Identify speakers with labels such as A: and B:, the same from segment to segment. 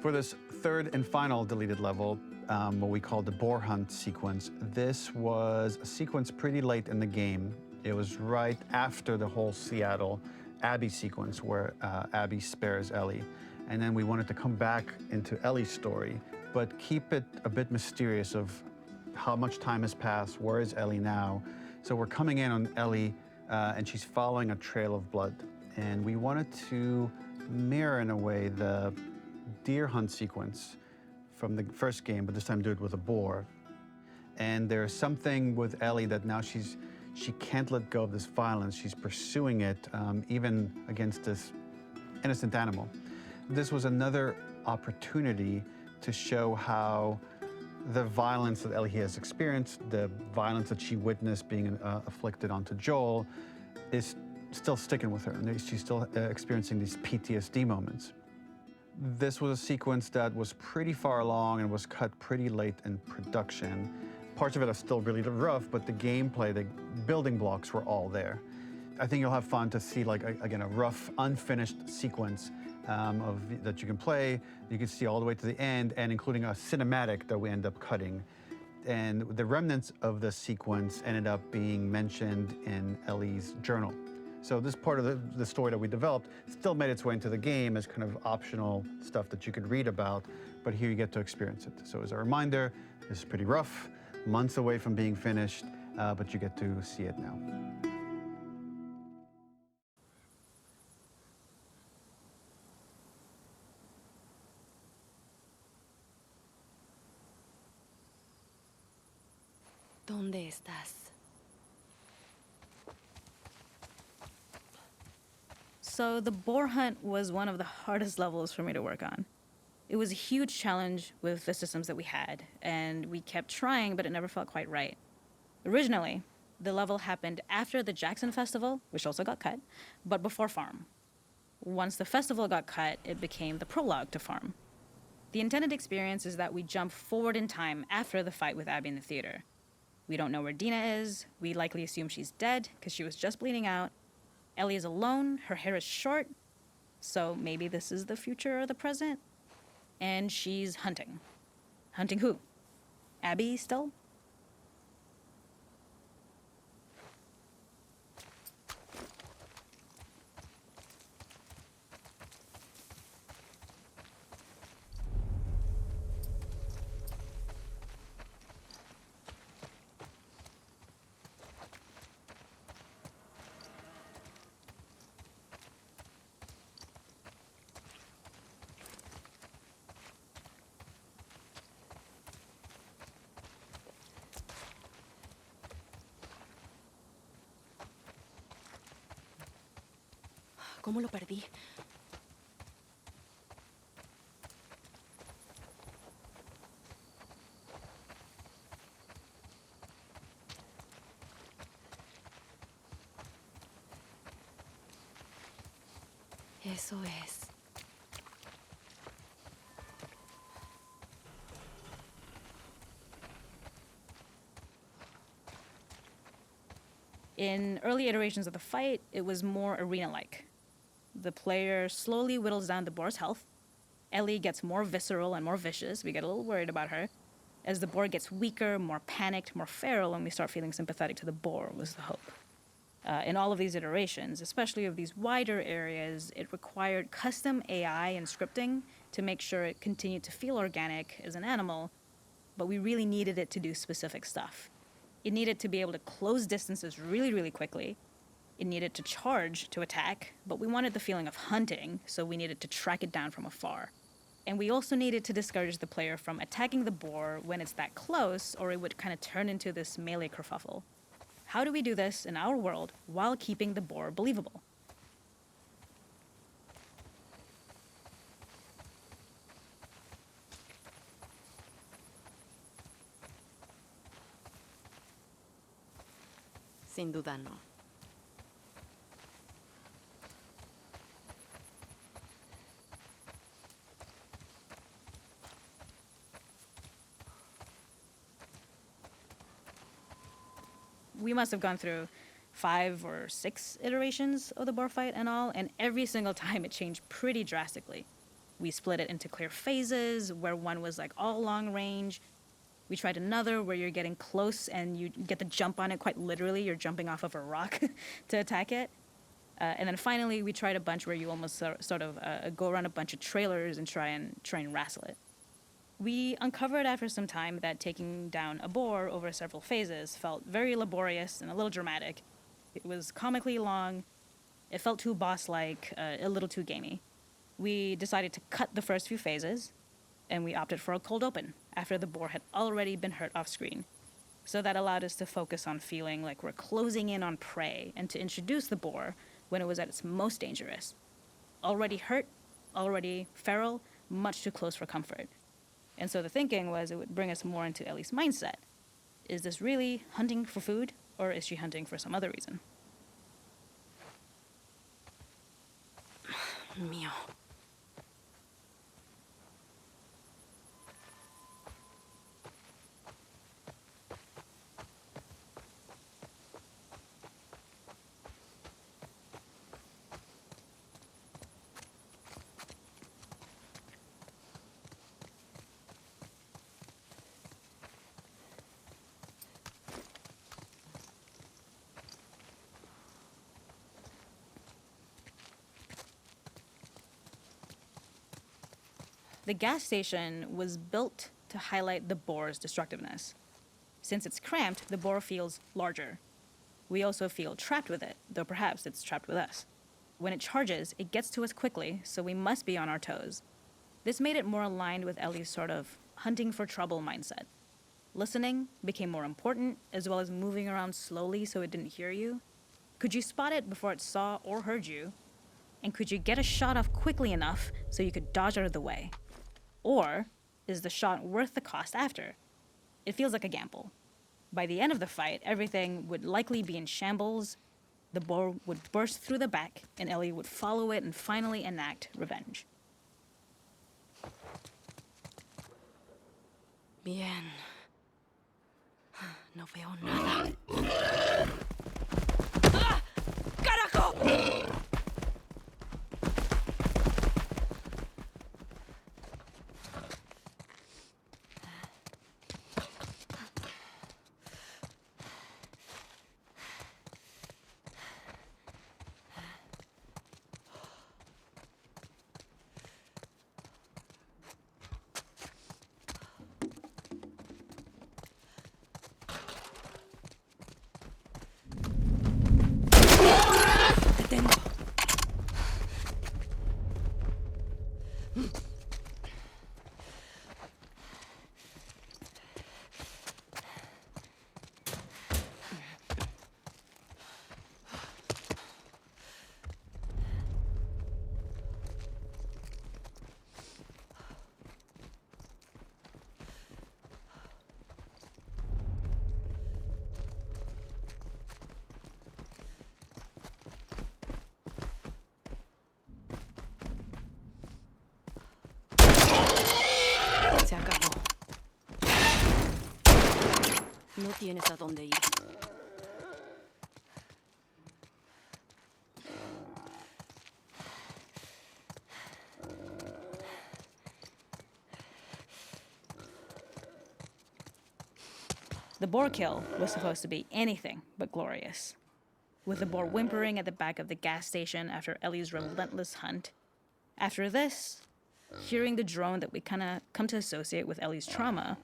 A: For this third and final deleted level, what we call the boar hunt sequence, this was a sequence pretty late in the game. It was right after the whole Seattle Abby sequence where Abby spares Ellie. And then we wanted to come back into Ellie's story, but keep it a bit mysterious of how much time has passed, where is Ellie now? So we're coming in on Ellie and she's following a trail of blood. And we wanted to mirror in a way the deer hunt sequence from the first game, but this time do it with a boar. And there's something with Ellie that now she can't let go of this violence. She's pursuing it even against this innocent animal. This was another opportunity to show how the violence that Ellie has experienced, the violence that she witnessed being afflicted onto Joel, is still sticking with her, and she's still experiencing these PTSD moments. This was a sequence that was pretty far along and was cut pretty late in production. Parts of it are still really rough, but the gameplay, the building blocks were all there. I think you'll have fun to see, like, again, a rough, unfinished sequence that you can play. You can see all the way to the end, and including a cinematic that we end up cutting. And the remnants of the sequence ended up being mentioned in Ellie's journal. So this part of the story that we developed still made its way into the game as kind of optional stuff that you could read about, but here you get to experience it. So as a reminder, this is pretty rough, months away from being finished, but you get to see it now.
B: ¿Dónde estás?
C: So the boar hunt was one of the hardest levels for me to work on. It was a huge challenge with the systems that we had, and we kept trying, but it never felt quite right. Originally, the level happened after the Jackson Festival, which also got cut, but before Farm. Once the festival got cut, it became the prologue to Farm. The intended experience is that we jump forward in time after the fight with Abby in the theater. We don't know where Dina is. We likely assume she's dead because she was just bleeding out. Ellie is alone. Her hair is short. So maybe this is the future or the present. And she's hunting. Hunting who? Abby still?
B: ¿Cómo lo perdí? Eso es.
C: In early iterations of the fight, it was more arena-like. The player slowly whittles down the boar's health. Ellie gets more visceral and more vicious. We get a little worried about her. As the boar gets weaker, more panicked, more feral, and we start feeling sympathetic to the boar was the hope. In all of these iterations, especially of these wider areas, it required custom AI and scripting to make sure it continued to feel organic as an animal, but we really needed it to do specific stuff. It needed to be able to close distances really, really quickly. It needed to charge to attack, but we wanted the feeling of hunting, so we needed to track it down from afar. And we also needed to discourage the player from attacking the boar when it's that close, or it would kind of turn into this melee kerfuffle. How do we do this in our world while keeping the boar believable?
B: Sin duda no.
C: We must have gone through 5 or 6 iterations of the boar fight and all, and every single time it changed pretty drastically. We split it into clear phases, where one was like all long range. We tried another where you're getting close and you get the jump on it quite literally. You're jumping off of a rock to attack it. And then finally, we tried a bunch where you almost sort of go around a bunch of trailers and try and wrestle it. We uncovered after some time that taking down a boar over several phases felt very laborious and a little dramatic. It was comically long. It felt too boss-like, a little too gamey. We decided to cut the first few phases, and we opted for a cold open after the boar had already been hurt off screen. So that allowed us to focus on feeling like we're closing in on prey and to introduce the boar when it was at its most dangerous. Already hurt, already feral, much too close for comfort. And so the thinking was it would bring us more into Ellie's mindset. Is this really hunting for food, or is she hunting for some other reason?
B: Mío.
C: The gas station was built to highlight the boar's destructiveness. Since it's cramped, the boar feels larger. We also feel trapped with it, though perhaps it's trapped with us. When it charges, it gets to us quickly, so we must be on our toes. This made it more aligned with Ellie's sort of hunting for trouble mindset. Listening became more important, as well as moving around slowly so it didn't hear you. Could you spot it before it saw or heard you? And could you get a shot off quickly enough so you could dodge out of the way? Or is the shot worth the cost after? It feels like a gamble. By the end of the fight, everything would likely be in shambles. The boar would burst through the back, and Ellie would follow it and finally enact revenge.
B: Bien. No veo nada. ¡Ah! ¡Carajo! Se acabó. No tienes a dónde ir.
C: The boar kill was supposed to be anything but glorious. With the boar whimpering at the back of the gas station after Ellie's relentless hunt. After this, hearing the drone that we kind of come to associate with Ellie's trauma,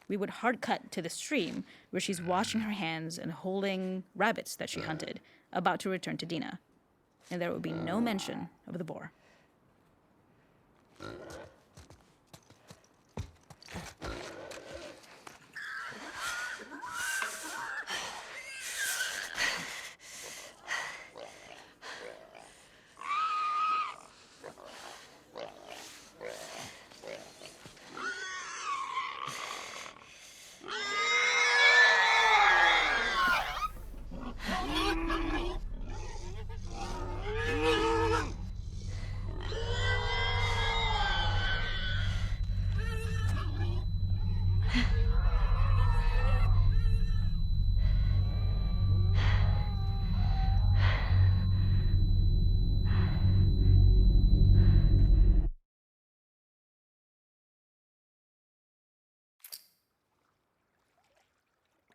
C: we would hard cut to the stream where she's washing her hands and holding rabbits that she hunted, about to return to Dina. And there would be no mention of the boar.